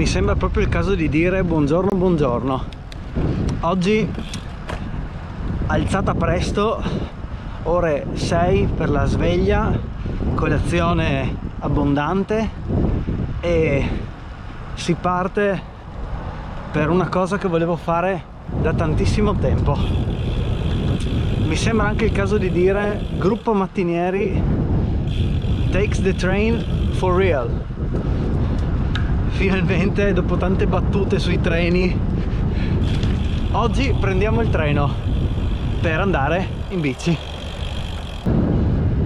sembra proprio il caso di dire buongiorno buongiorno. Oggi alzata presto, ore 6 per la sveglia, colazione abbondante e si parte per una cosa che volevo fare da tantissimo tempo. Mi sembra anche il caso di dire gruppo mattinieri takes the train for real. Finalmente, dopo tante battute sui treni, oggi prendiamo il treno per andare in bici.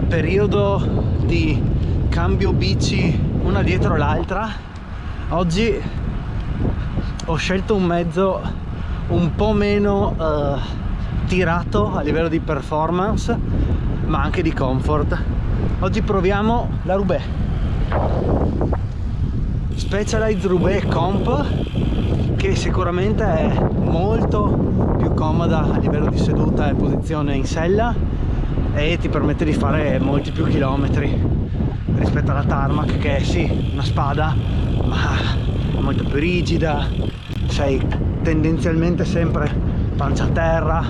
Periodo di cambio bici una dietro l'altra. Oggi ho scelto un mezzo un po' meno tirato a livello di performance, ma anche di comfort. Oggi proviamo la Roubaix Specialized Roubaix Comp, che sicuramente è molto più comoda a livello di seduta e posizione in sella e ti permette di fare molti più chilometri rispetto alla Tarmac, che è sì una spada ma è molto più rigida, sei tendenzialmente sempre pancia a terra.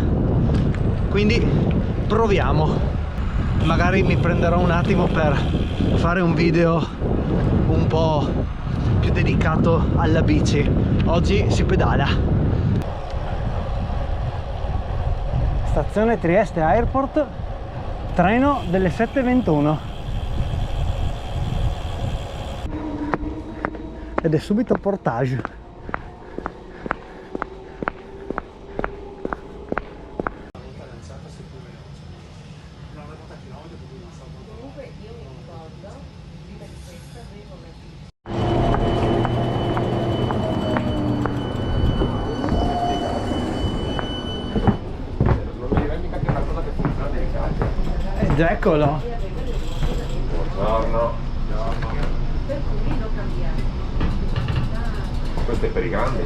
Quindi proviamo. Magari mi prenderò un attimo per fare un video un po' più dedicato alla bici. Oggi si pedala. Stazione Trieste Airport, treno delle 7:21 ed è subito portage. Eccolo. Buongiorno. Questo è per i grandi.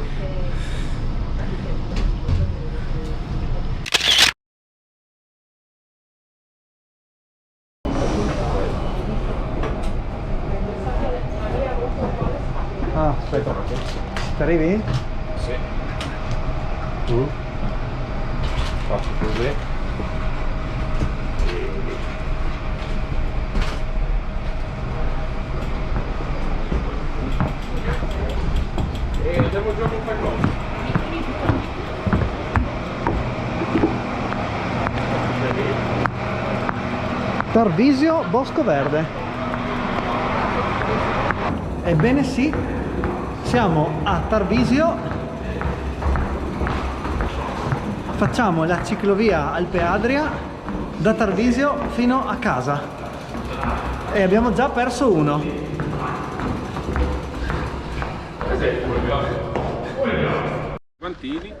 Ah, aspetta. Ti arrivi? Sì. Tu? Faccio così. E andiamo giù con qualcosa. Tarvisio Bosco Verde. Ebbene sì, siamo a Tarvisio. Facciamo la ciclovia Alpe Adria da Tarvisio fino a casa e abbiamo già perso uno. Quantini?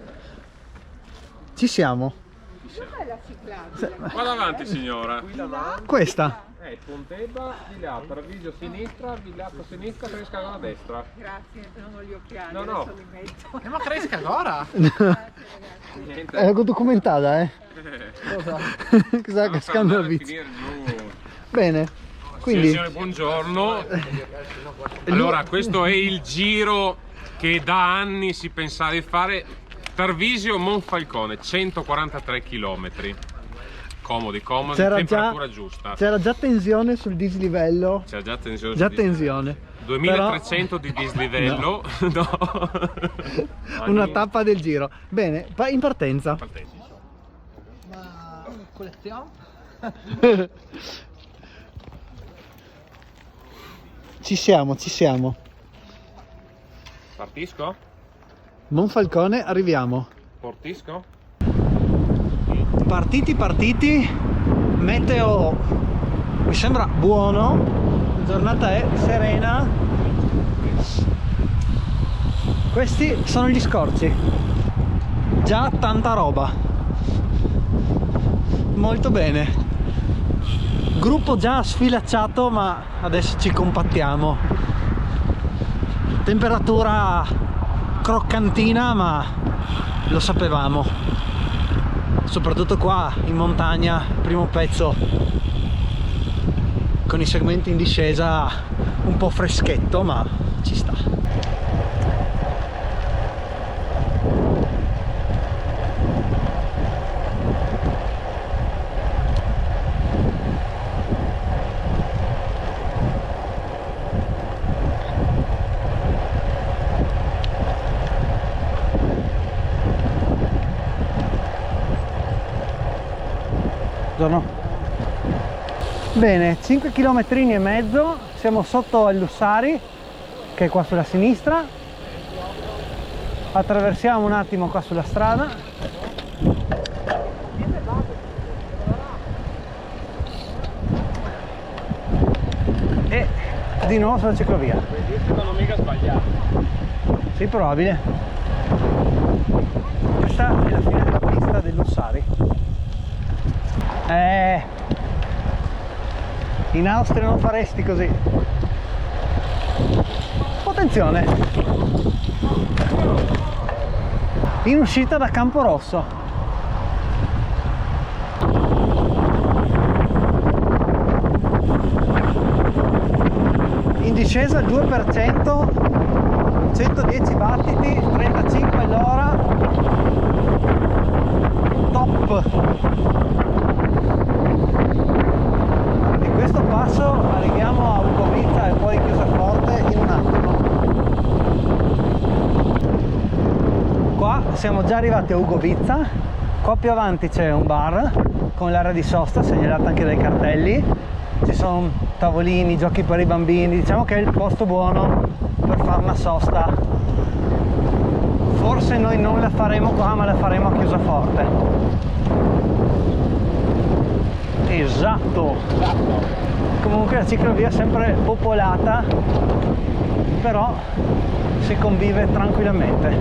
Ci siamo. Dov'è la ciclabile? Qua davanti signora. Questa. Pontebba, di là, Tarvisio sinistra, di là a sinistra, Crescagora a destra. Grazie, non ho gli occhiali, No, no. adesso li metto. Ma Crescagora? Niente. È documentata, eh? Cosa che scandalo a bici. finire giù. Bene, quindi Signore, buongiorno. Allora, questo è il giro che da anni si pensava di fare. Tarvisio Monfalcone, 143 km. Comodi, temperatura giusta. c'era già tensione sul dislivello. C'è già tensione. Già sul tensione. 2300 di dislivello. No. Una tappa del giro. Bene, in partenza. Ma collezione? Ci siamo. Partisco? Monfalcone, arriviamo. Portisco? Partiti, meteo mi sembra buono, la giornata è serena. Questi sono gli scorci, già tanta roba, molto bene. Gruppo già sfilacciato, ma adesso ci compattiamo. Temperatura croccantina, ma lo sapevamo. Soprattutto qua in montagna, primo pezzo con i segmenti in discesa un po' freschetto, ma ci sta. Buongiorno. Bene, 5 km e mezzo, siamo sotto al Lussari, che è qua sulla sinistra. Attraversiamo un attimo qua sulla strada. E di nuovo sulla ciclovia. Non ho mica sbagliato. Sì, probabile. Questa è la fine della pista del Lussari. In Austria non faresti così. Attenzione! In uscita da Camporosso. In discesa il 2%, 110 battiti, 35 all'ora. Top! Di questo passo arriviamo a Ugovica e poi Chiusaforte in un attimo. Qua siamo già arrivati a Ugovica. Qua più avanti c'è un bar con l'area di sosta segnalata anche dai cartelli. Ci sono tavolini, giochi per i bambini, diciamo che è il posto buono per fare una sosta. Forse noi non la faremo qua, ma la faremo a Chiusaforte. Esatto. Comunque la ciclovia è sempre popolata, però si convive tranquillamente.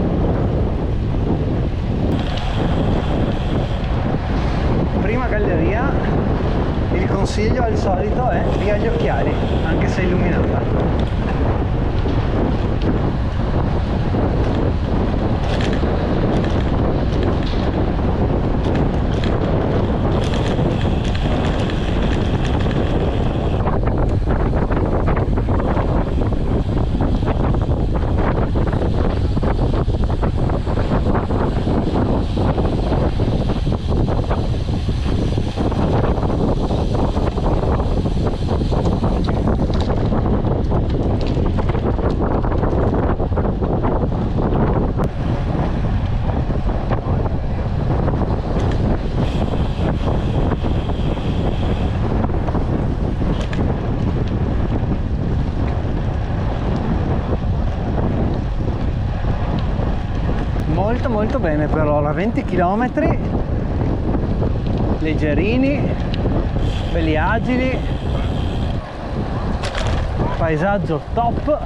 Prima galleria, il consiglio al solito è via gli occhiali, anche se illuminata. Molto bene per ora, 20 km, leggerini, belli agili, paesaggio top.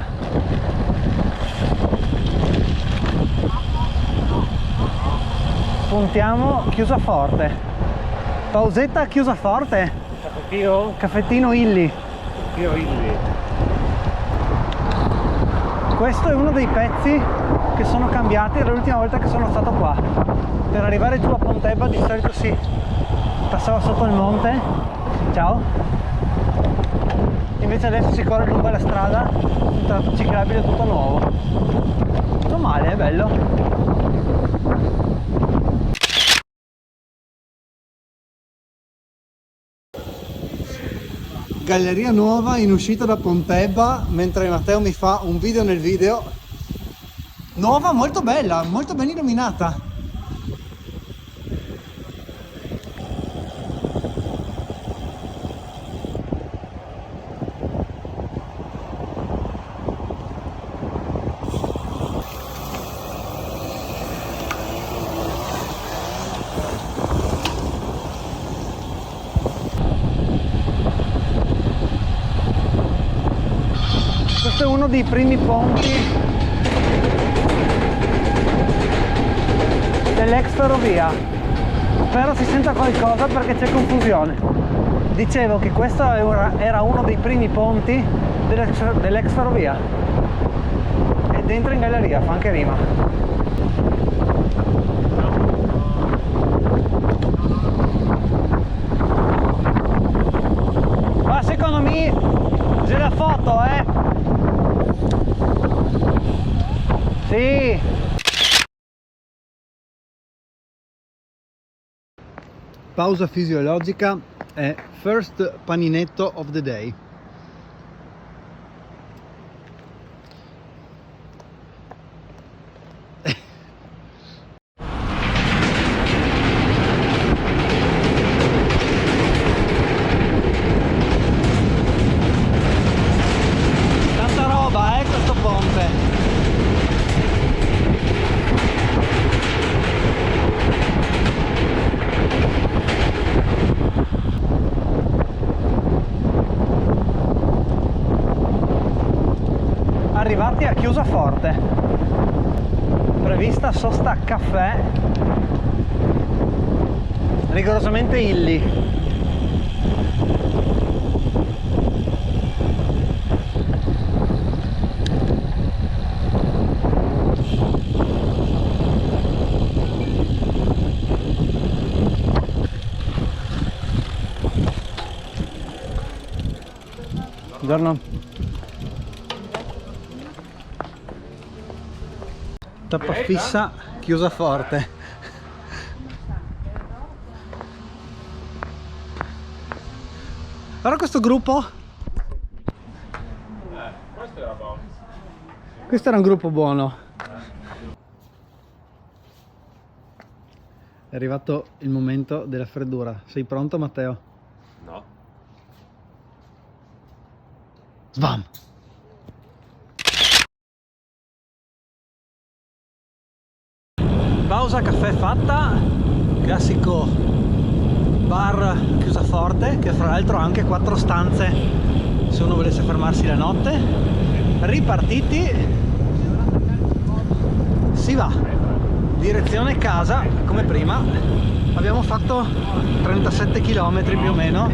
Puntiamo Chiusaforte. Pausetta a Chiusaforte. Caffettino? Caffettino Illy. Io Illy. Questo è uno dei pezzi che sono cambiati dall'ultima volta che sono stato qua. Per arrivare giù a Pontebba di solito si passava sotto il monte. Ciao. Invece adesso si corre lungo la strada, un tratto ciclabile tutto nuovo. Non male, è bello. Galleria nuova in uscita da Pontebba, mentre Matteo mi fa un video nel video. Nuova, molto bella, molto ben illuminata. Questo è uno dei primi ponti dell'ex ferrovia. Spero si senta qualcosa perché c'è confusione. Dicevo che questo era uno dei primi ponti dell'ex ferrovia. E dentro in galleria, fa anche rima. Ma secondo me c'è la foto, Sì. Pausa fisiologica è first paninetto of the day. chiusa forte, prevista sosta caffè, rigorosamente hilly. Buongiorno. Tappa fissa, chiusa forte. Guarda questo gruppo. Questo era buono. Questo era un gruppo buono. È arrivato il momento della freddura. Sei pronto, Matteo? No. Sbam! Pausa caffè fatta, classico bar chiusa forte, che fra l'altro ha anche 4 stanze se uno volesse fermarsi la notte. Ripartiti, si va, direzione casa come prima. Abbiamo fatto 37 km più o meno,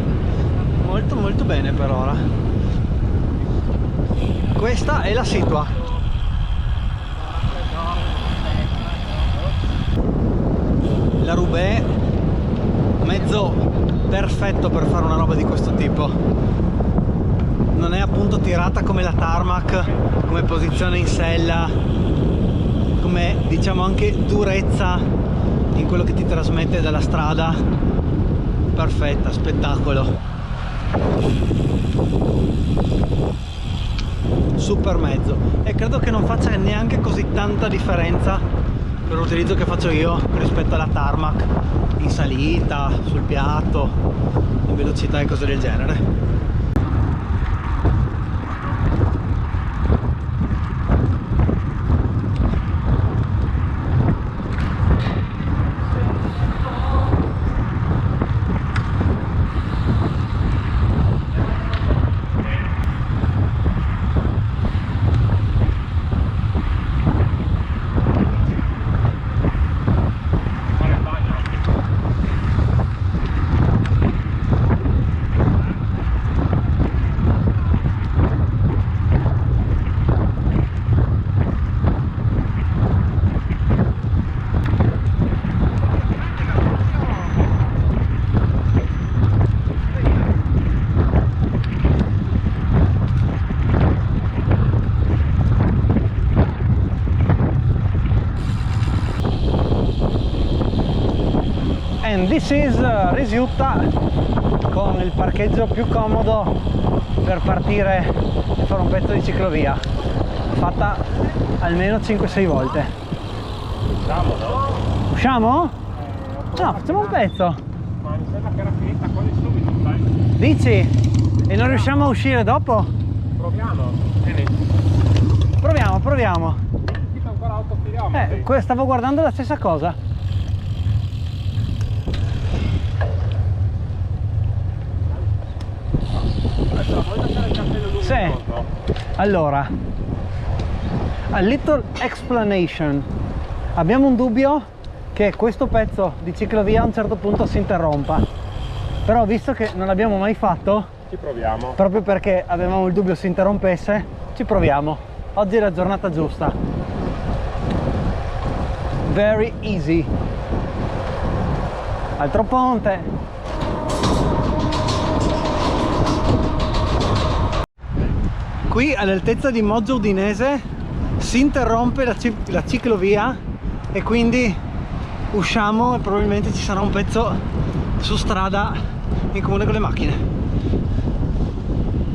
molto molto bene per ora. Questa è la situa. La Roubaix, mezzo perfetto per fare una roba di questo tipo. Non è appunto tirata come la tarmac, come posizione in sella, come diciamo anche durezza in quello che ti trasmette dalla strada. Perfetta, spettacolo. Super mezzo, e credo che non faccia neanche così tanta differenza per l'utilizzo che faccio io rispetto alla tarmac in salita, sul piatto, in velocità e cose del genere. And this is Risiutta, con il parcheggio più comodo per partire e fare un pezzo di ciclovia, fatta almeno 5-6 volte. Usciamo, no? Usciamo? No, facciamo un pezzo. Ma mi sembra che era finita quasi subito, sai? Dici? E non riusciamo a uscire dopo? Proviamo. Vieni. Proviamo. Finita ancora 8 km. Stavo guardando la stessa cosa. Sì. Allora, a little explanation. Abbiamo un dubbio che questo pezzo di ciclovia a un certo punto si interrompa, però visto che non l'abbiamo mai fatto, Ci proviamo. proprio perché avevamo il dubbio si interrompesse, ci proviamo. Oggi è la giornata giusta. Very easy. Altro ponte. Qui all'altezza di Moggio Udinese si interrompe la ciclovia e quindi usciamo e probabilmente ci sarà un pezzo su strada in comune con le macchine.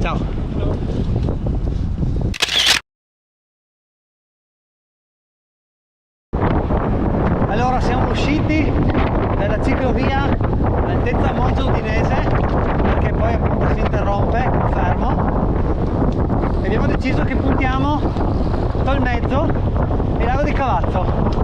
Ciao! Allora siamo usciti dalla ciclovia all'altezza Moggio Udinese, perché poi appunto si interrompe, confermo. E abbiamo deciso che puntiamo dal mezzo e Lago di Cavazzo.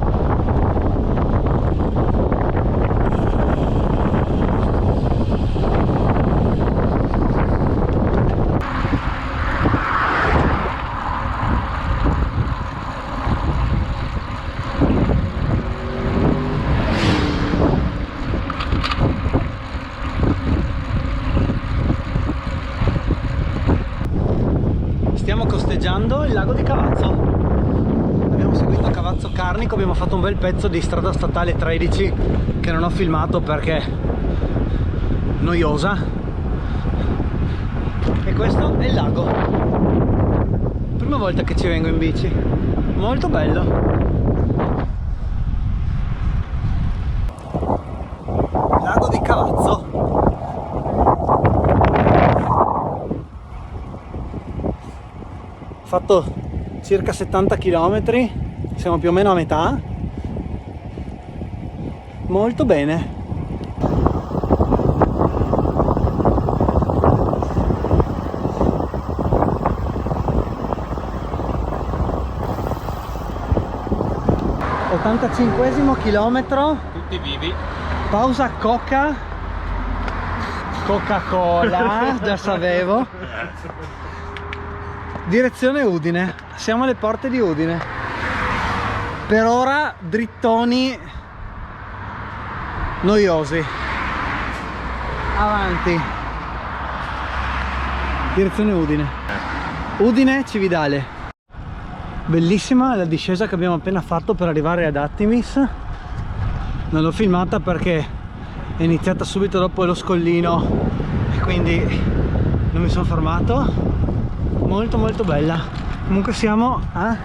passeggiando il lago di Cavazzo. Abbiamo seguito Cavazzo Carnico, abbiamo fatto un bel pezzo di strada statale 13 che non ho filmato perché noiosa. E questo è il lago. Prima volta che ci vengo in bici, molto bello. Lago di Cavazzo. Fatto circa 70 km, siamo più o meno a metà. Molto bene. ...85esimo chilometro. Tutti vivi. Pausa Coca-Cola, già sapevo. Direzione Udine, siamo alle porte di Udine. Per ora drittoni noiosi. Avanti. Direzione Udine. Udine Cividale. Bellissima la discesa che abbiamo appena fatto per arrivare ad Attimis. Non l'ho filmata perché è iniziata subito dopo lo scollino e quindi non mi sono fermato. Molto molto bella. Comunque siamo a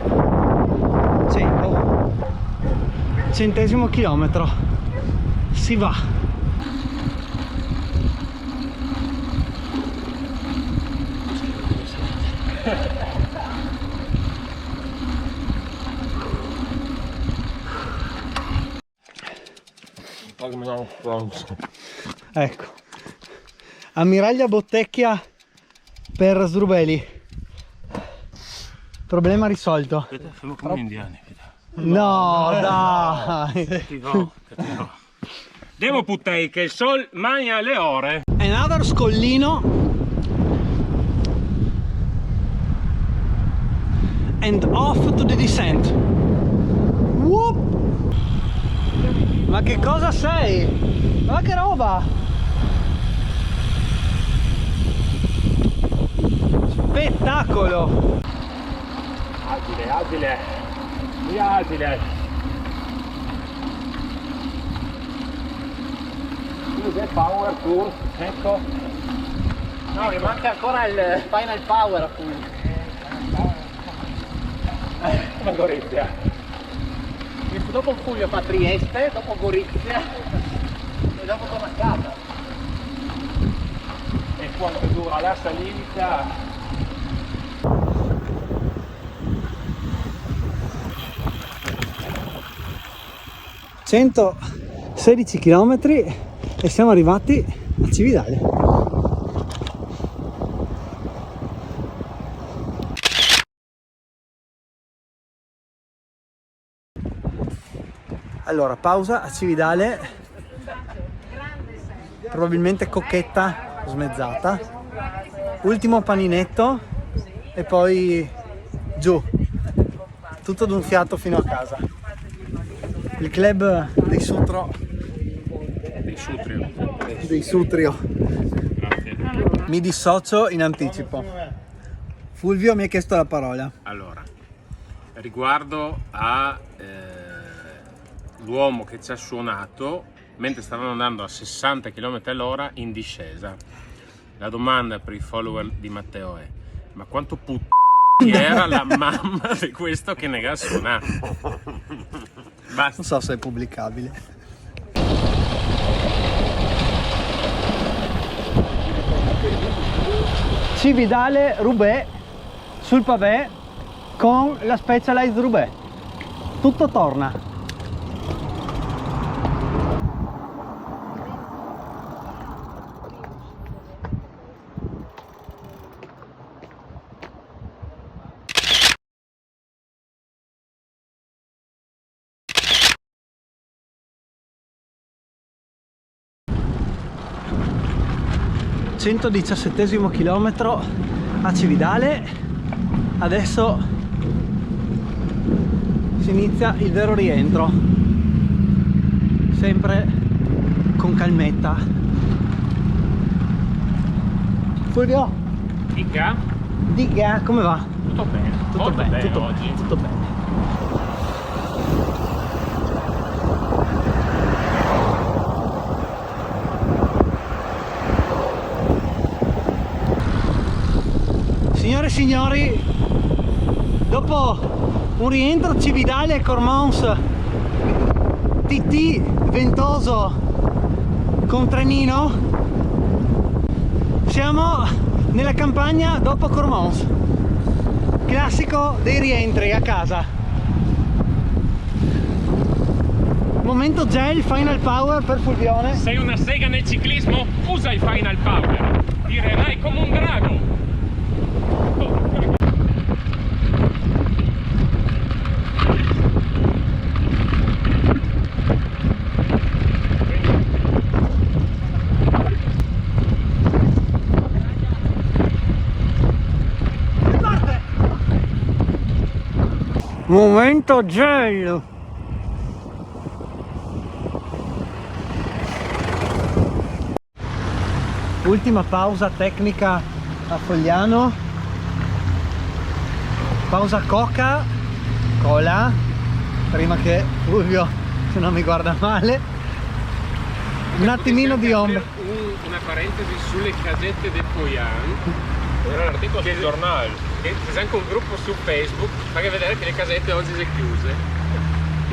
100esimo chilometro. Si va. Ecco, ammiraglia Bottecchia per Srubeli. Problema risolto. Siamo come indiani. No, dai. Cattivo. Devo puttei che il sol magna le ore. Another scollino. And off to the descent. Whoop. Ma che cosa sei? Ma che roba! Spettacolo! Agile. Agile. Cos'è Power Tour? Ecco. No, mi manca ancora il Final Power appunto. Una Gorizia. Dopo Fulvio fa Trieste, dopo Gorizia e dopo torna a casa. E quanto dura la salita? 116 km e siamo arrivati a Cividale. Allora, pausa a Cividale, probabilmente cocchetta smezzata, ultimo paninetto e poi giù, tutto d'un fiato fino a casa. Il club dei Sutro, dei Sutrio. Grazie. Mi dissocio in anticipo. Fulvio mi ha chiesto la parola. Allora, riguardo a l'uomo che ci ha suonato mentre stavano andando a 60 km all'ora in discesa, la domanda per i follower di Matteo è: ma quanto era la mamma di questo che ne ha suonato? Basta. Non so se è pubblicabile. Cividale Roubaix sul pavé con la Specialized Roubaix. Tutto torna. ...117esimo chilometro a Cividale. Adesso si inizia il vero rientro, sempre con calmetta. Fulvio, Dica? dica, come va? Tutto bene, Tutto molto bene, tutto oggi. bene, tutto bene. Signore e signori, dopo un rientro cividale a Cormons, TT ventoso con trenino, siamo nella campagna dopo Cormons, classico dei rientri a casa. Momento gel, final power per Fulvione. Sei una sega nel ciclismo? Usa il Final Power, tirerai come un drago. Momento gel. Ultima pausa tecnica a Fogliano. Pausa cola, prima che Fulvio, se non mi guarda male, un attimino di ombra. Una parentesi sulle casette del Fogliano. Era un articolo sul giornale. Che c'è anche un gruppo su Facebook, fa vedere che le casette oggi sono chiuse.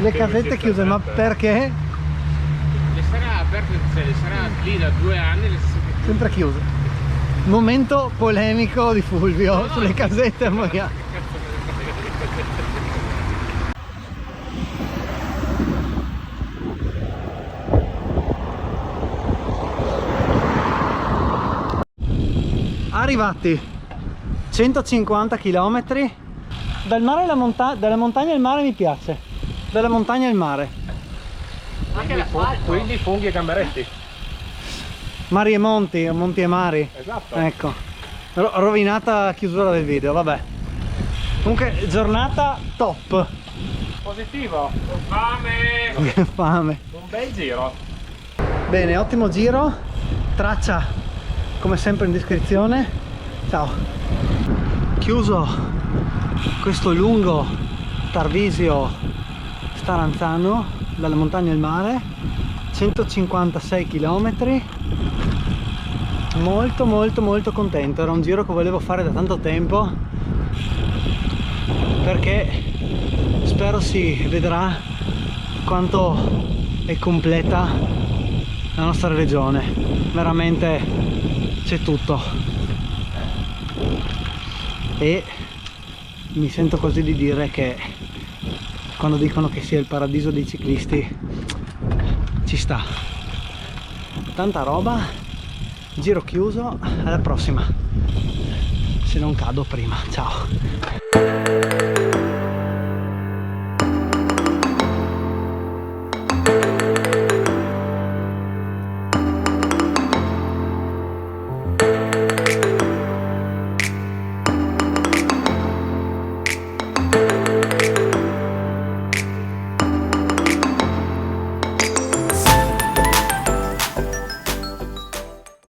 Le casette chiuse, ma perché? Le sarà aperte, cioè, le sarà lì da 2 anni, le Sempre chiuse. Momento polemico di Fulvio sulle casette a Moia. Arrivati 150 km dal mare alla dalla montagna al mare. Mi piace, dalla montagna al mare. quindi funghi e gamberetti. Mari e monti, o monti e mari. Esatto. Ecco, rovinata chiusura del video, vabbè. Comunque giornata top. Positivo. Fame. Che fame. Un bel giro. Bene, ottimo giro. Traccia come sempre in descrizione. Ciao. Chiuso questo lungo Tarvisio Staranzano dalle montagne al mare, 156 km. Molto contento. Era un giro che volevo fare da tanto tempo, perché spero si vedrà quanto è completa la nostra regione. Veramente c'è tutto, e mi sento così di dire che quando dicono che sia il paradiso dei ciclisti ci sta. Tanta roba, giro chiuso, alla prossima, se non cado prima. Ciao.